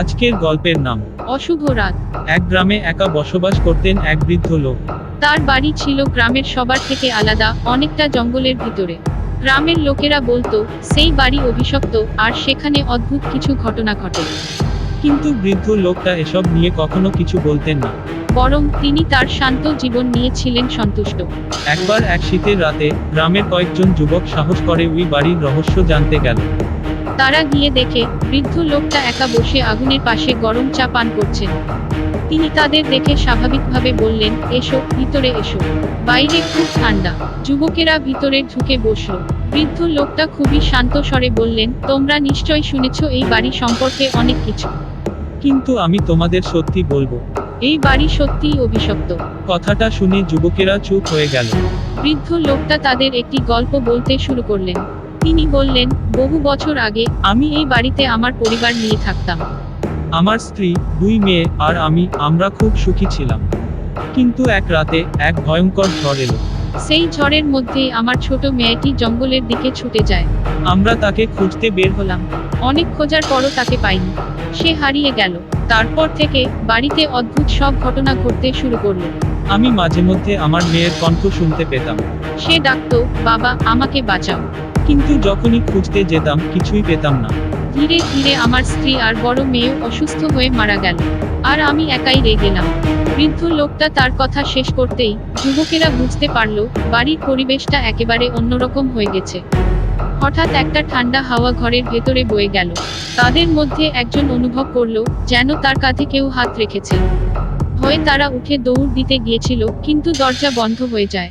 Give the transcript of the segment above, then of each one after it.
আজকের গল্পের নাম অশুভ রাত। এক গ্রামে একা বসবাস করতেন এক বৃদ্ধ লোক। তার বাড়ি ছিল গ্রামের সবার থেকে আলাদা, অনেকটা জঙ্গলের ভিতরে। গ্রামের লোকেরা বলতো সেই বাড়ি অভিশপ্ত, আর সেখানে অদ্ভুত কিছু ঘটনা ঘটে। কিন্তু বৃদ্ধ লোকটা এসব নিয়ে কখনো কিছু বলতেন না। বরং তিনি তার শান্ত জীবন নিয়ে ছিলেন সন্তুষ্ট। একবার এক শীতের রাতে গ্রামের কয়েকজন যুবক সাহস করে ওই বাড়ির রহস্য জানতে গেল। তারা গিয়ে দেখে বৃদ্ধ লোকটা একা বসে আগুনের পাশে গরম চা পান করছেন। তিনি তাদের দেখে স্বাভাবিকভাবে বললেন, এসো, ভিতরে এসো, বাইরে খুব ঠান্ডা। যুবকেরা ভিতরে ঢুকে বসল। বৃদ্ধ লোকটা খুবই শান্ত স্বরে বললেন, তোমরা নিশ্চয় শুনেছ এই বাড়ি সম্পর্কে অনেক কিছু। কিন্তু আমি তোমাদের সত্যি বলবো, এই বাড়ি সত্যিই অভিশপ্ত। কথাটা শুনে যুবকেরা চুপ হয়ে গেল। বৃদ্ধ লোকটা তাদের একটি গল্প বলতে শুরু করলেন। তিনি বললেন, বহু বছর আগে আমি এই বাড়িতে আমার পরিবার নিয়ে থাকতাম। আমার স্ত্রী, 2 মেয়ে আর আমরা খুব সুখী ছিলাম। কিন্তু এক রাতে এক ভয়ঙ্কর ঝড় এলো। সেই ঝড়ের মধ্যেই আমার ছোট মেয়েটি জঙ্গলের দিকে ছুটে যায়। আমরা তাকে খুঁজতে বের হলাম, অনেক খোঁজার পরও তাকে পাইনি। সে হারিয়ে গেল। তারপর থেকে বাড়িতে অদ্ভুত সব ঘটনা ঘটতে শুরু করলো। আমি মাঝে মধ্যে আমার মেয়ের কণ্ঠ শুনতে পেতাম। সে ডাকতো, বাবা, আমাকে বাঁচাও। কিন্তু যখনই খুঁজতে যেতাম কিছুই পেতাম না। ধীরে ধীরে আমার স্ত্রী আর বড় মেয়েও অসুস্থ হয়ে মারা গেল, আর আমি একাই রয়ে গেলাম। বৃদ্ধ লোকটা তার কথা শেষ করতেই যুবকেরা বুঝতে পারল বাড়ির পরিবেশটা একেবারে অন্যরকম হয়ে গেছে। হঠাৎ একটা ঠান্ডা হাওয়া ঘরের ভেতরে বয়ে গেল। তাদের মধ্যে একজন অনুভব করল যেন তার কাঁধে কেউ হাত রেখেছে। ভয়ে তারা উঠে দৌড় দিতে গিয়েছিল, কিন্তু দরজা বন্ধ হয়ে যায়।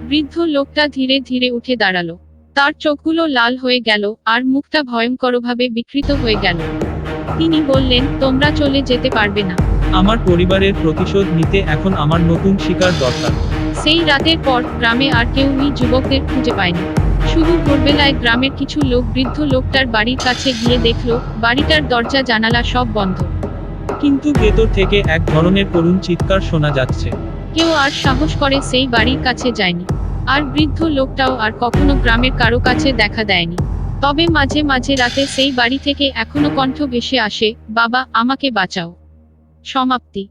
বৃদ্ধ লোকটা ধীরে ধীরে উঠে দাঁড়ালো। তার চোখগুলো লাল হয়ে গেল, আর মুখটা ভয়ঙ্করভাবে বিকৃত হয়ে গেল। তিনি বললেন, তোমরা চলে যেতে পারবে না। আমার পরিবারের প্রতিশোধ নিতে এখন আমার নতুন শিকার দরকার। সেই রাতের পর গ্রামে আর কেউ ওই যুবকদের খুঁজে পায়নি। শুধু ভোরবেলায় গ্রামের কিছু লোক বৃদ্ধ লোকটার বাড়ির কাছে গিয়ে দেখলো বাড়িটার দরজা জানালা সব বন্ধ। কিন্তু ভেতর থেকে এক ধরনের করুণ চিৎকার শোনা যাচ্ছে। কেউ আর সাহস করে সেই বাড়ির কাছে যায়নি। আর বৃদ্ধ লোকটাও আর কখনো গ্রামের কারো কাছে দেখা দেয়নি। তবে মাঝে মাঝে রাতে সেই বাড়ি থেকে এখনো কণ্ঠ ভেসে আসে, বাবা, আমাকে বাঁচাও। সমাপ্তি।